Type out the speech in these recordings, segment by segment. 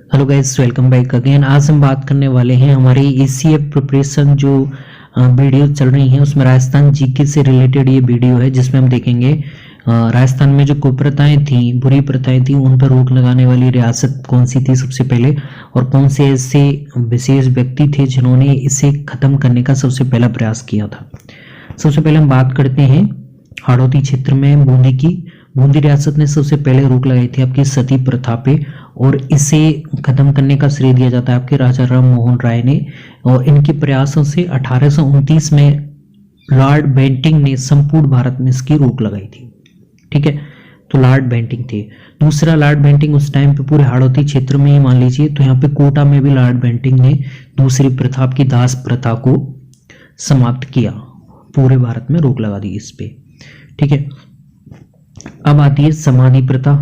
Hello guys, welcome back again. आज हम बात करने वाले हैं हमारी एसीएफ प्रिपरेशन जो वीडियो चल रही है उसमें राजस्थान जीके से रिलेटेड ये वीडियो है, जिसमें हम देखेंगे राजस्थान में जो कुप्रथाएं थी, बुरी प्रथाएं थी, उन पर रोक लगाने वाली रियासत कौन सी थी सबसे पहले, और कौन से ऐसे विशेष व्यक्ति थे जिन्होंने इसे खत्म करने का सबसे पहला प्रयास किया था। सबसे पहले हम बात करते हैं हाड़ौती क्षेत्र में बूंदी की। बूंदी रियासत ने सबसे पहले रोक लगाई थी आपकी सती प्रथा पे, और इसे खत्म करने का श्रेय दिया जाता है आपके राजा राम मोहन राय ने। और इनके प्रयासों से 1829 में लॉर्ड बेंटिंग ने संपूर्ण भारत में इसकी रोक लगाई थी। ठीक है, तो लॉर्ड बेंटिंग थे। दूसरा, लॉर्ड बेंटिंग उस टाइम पे पूरे हाड़ौती क्षेत्र में ही मान लीजिए, तो यहाँ पे कोटा में भी लॉर्ड बेंटिंग ने दूसरी प्रथा की दास प्रथा को समाप्त किया, पूरे भारत में रोक लगा दी इस पे। ठीक है, अब आती है समाधि प्रथा।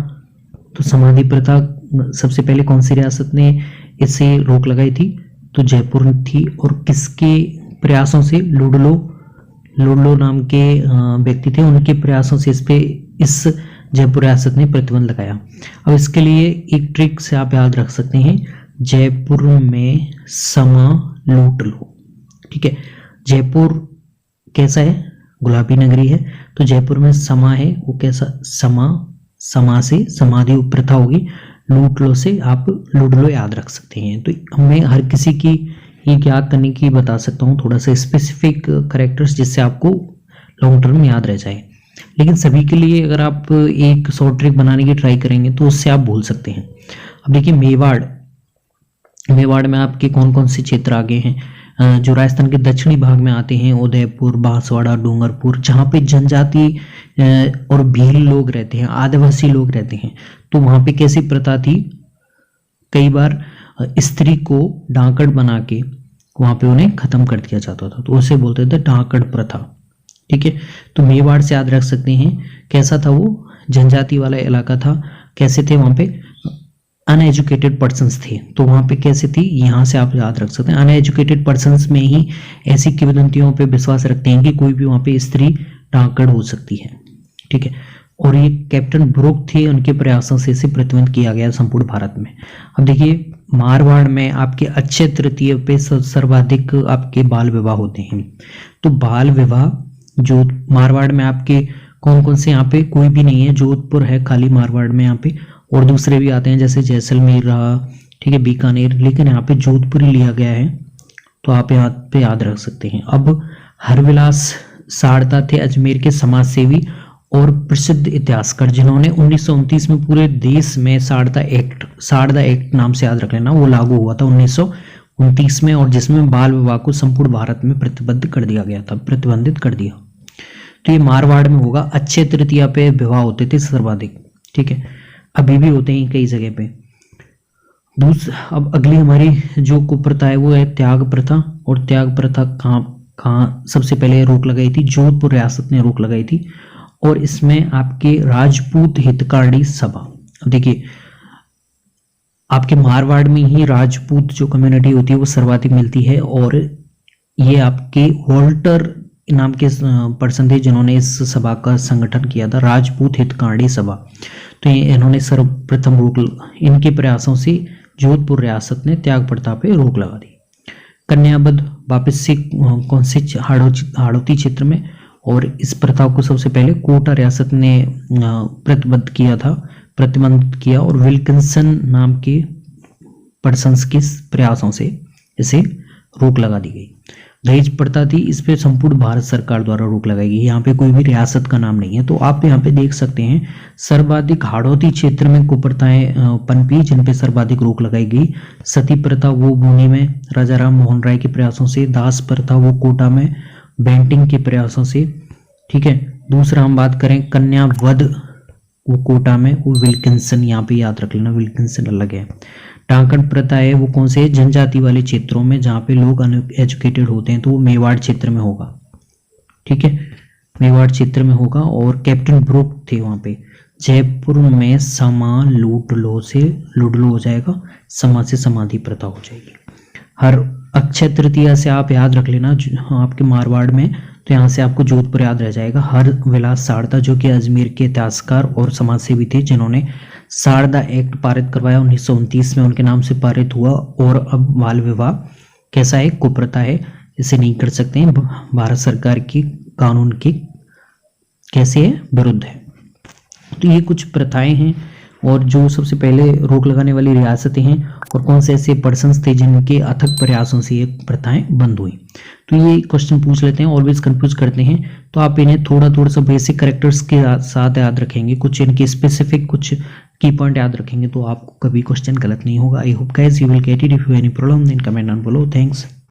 तो समाधि प्रथा सबसे पहले कौन सी रियासत ने इसे रोक लगाई थी? तो जयपुर थी। और किसके प्रयासों से? लुडलो नाम के व्यक्ति थे, उनके प्रयासों से इस जयपुर रियासत ने प्रतिबंध लगाया। अब इसके लिए एक ट्रिक से आप याद रख सकते हैं, जयपुर में समा लूट लो। ठीक है, जयपुर कैसा है? गुलाबी नगरी है, तो जयपुर में समा है, वो कैसा? समा से समाधि प्रथा होगी, लूट लो से आप लूट लो याद रख सकते हैं। तो हमें हर किसी की ये याद करने की बता सकता हूँ थोड़ा सा स्पेसिफिक करेक्टर्स, जिससे आपको लॉन्ग टर्म याद रह जाए। लेकिन सभी के लिए अगर आप एक शॉर्ट ट्रिक बनाने की ट्राई करेंगे तो उससे आप भूल सकते हैं। अब देखिए, मेवाड़ में आपके कौन कौन से क्षेत्र आगे हैं जो राजस्थान के दक्षिणी भाग में आते हैं? उदयपुर, बांसवाड़ा, डूंगरपुर, जहाँ पे जनजाति और भील लोग रहते हैं, आदिवासी लोग रहते हैं। तो वहाँ पे कैसी प्रथा थी? कई बार स्त्री को डाकड़ बना के वहाँ पे उन्हें खत्म कर दिया जाता था, तो उसे बोलते थे डाकड़ प्रथा। ठीक है, तो मेवाड़ से याद रख सकते हैं कैसा था वो? जनजाति वाला इलाका था। कैसे थे वहाँ पे? अनएजुकेटेड पर्सन्स थे, तो वहाँ पे कैसे थी? यहाँ से आप याद रख सकते हैं। अनएजुकेटेड पर्सन्स में ही ऐसी किंवदंतियों पे विश्वास रखते हैं कि कोई भी वहाँ पे स्त्री डाकड़ हो सकती है। ठीक है, और ये कैप्टन ब्रुक थे, उनके प्रयासों से इसे प्रतिबंध किया गया संपूर्ण भारत में। अब देखिए, मारवाड़ में आपके अक्षय तृतीय पे सर्वाधिक आपके बाल विवाह होते हैं। तो बाल विवाह जो मारवाड़ में आपके कौन कौन से? यहाँ पे कोई भी नहीं है, जोधपुर है खाली मारवाड़ में यहाँ पे, और दूसरे भी आते हैं जैसे जैसलमेर रहा, ठीक है, बीकानेर, लेकिन यहाँ पे जोधपुर ही लिया गया है, तो आप यहाँ पे याद रख सकते हैं। अब हरविलास सारदा थे अजमेर के समाज सेवी और प्रसिद्ध इतिहासकार, जिन्होंने 1929 में पूरे देश में सारदा एक्ट नाम से याद रख लेना, वो लागू हुआ था 1929 में, और जिसमें बाल विवाह को संपूर्ण भारत में प्रतिबंधित कर दिया। तो ये मारवाड़ में होगा। अक्षय तृतीया पे विवाह होते थे सर्वाधिक। ठीक है, अभी भी होते हैं कई जगह पे। अब अगली हमारी जो कुप्रथा है वो है त्याग प्रथा। और त्याग प्रथा कहाँ सबसे पहले रोक लगाई थी? जोधपुर रियासत ने रोक लगाई थी, और इसमें आपके राजपूत हितकारी सभा। अब देखिए, आपके मारवाड़ में ही राजपूत जो कम्युनिटी होती है वो सर्वाधिक मिलती है, और ये आपके वॉल्टर नाम के पर्सन थे जिन्होंने इस सभा का संगठन किया था, राजपूत हितकारी सभा। तो इन्होंने सर्वप्रथम इनके प्रयासों से जोधपुर रियासत ने त्याग प्रथा पे रोक लगा दी। कन्याबद्ध वापस से कौन से? हाड़ौती क्षेत्र में, और इस प्रथा को सबसे पहले कोटा रियासत ने प्रतिबंध किया, और विल्किंसन नाम के पर्सन्स के प्रयासों से इसे रोक लगा दी गई। दहेज प्रथा थी, इस पे संपूर्ण भारत सरकार द्वारा रोक लगाई गई। यहाँ पे कोई भी रियासत का नाम नहीं है, तो आप यहाँ पे देख सकते हैं सर्वाधिक हाड़ौती क्षेत्र में कुप्रथाएं पनपी, जिन पे सर्वाधिक रोक लगाई गई। सती प्रथा वो बूंदी में राजा राम मोहन राय के प्रयासों से, दास प्रथा वो कोटा में बेंटिंग के प्रयासों से। ठीक है, दूसरा हम बात करें कन्या वध, वो कोटा में, वो विल्किंसन, यहाँ पे याद रख लेना, विल्किंसन अलग है। डाकड़ प्रथा है वो कौन से? जनजाति वाले क्षेत्रों में जहाँ पे लोग अनएजुकेटेड होते हैं, तो वो मेवाड़ क्षेत्र में होगा। ठीक है, मेवाड़ क्षेत्र में होगा। और कैप्टन ब्रुक थे वहाँ पे। जयपुर में समा लूट लो से लूट लो हो जाएगा, समा से समाधि प्रथा हो जाएगी। हर अक्षय तृतीया से आप याद रख लेना आपके मारवाड़ में, तो यहाँ से आपको जोधपुर याद रह जाएगा। हर विलास सारदा जो कि अजमेर के इतिहासकार और समाजसेवी थे, जिन्होंने सारदा एक्ट पारित करवाया 1929 में, उनके नाम से पारित हुआ। और अब बाल विवाह कैसा है, कुप्रथा है, इसे नहीं कर सकते हैं, भारत सरकार की कानून के कैसे है, विरुद्ध है। तो ये कुछ प्रथाएं हैं और जो सबसे पहले रोक लगाने वाली रियासतें हैं और कौन से ऐसे पर्सन्स थे जिनके अथक प्रयासों से ये प्रथाएं बंद हुई। तो ये क्वेश्चन पूछ लेते हैं, ऑलवेज कंफ्यूज करते हैं, तो आप इन्हें थोड़ा थोड़ा सा बेसिक कैरेक्टर्स के साथ याद रखेंगे, कुछ इनके स्पेसिफिक कुछ की पॉइंट याद रखेंगे तो आपको कभी क्वेश्चन गलत नहीं होगा। I hope guys you will get it. If you any problem then comment down below. Thanks.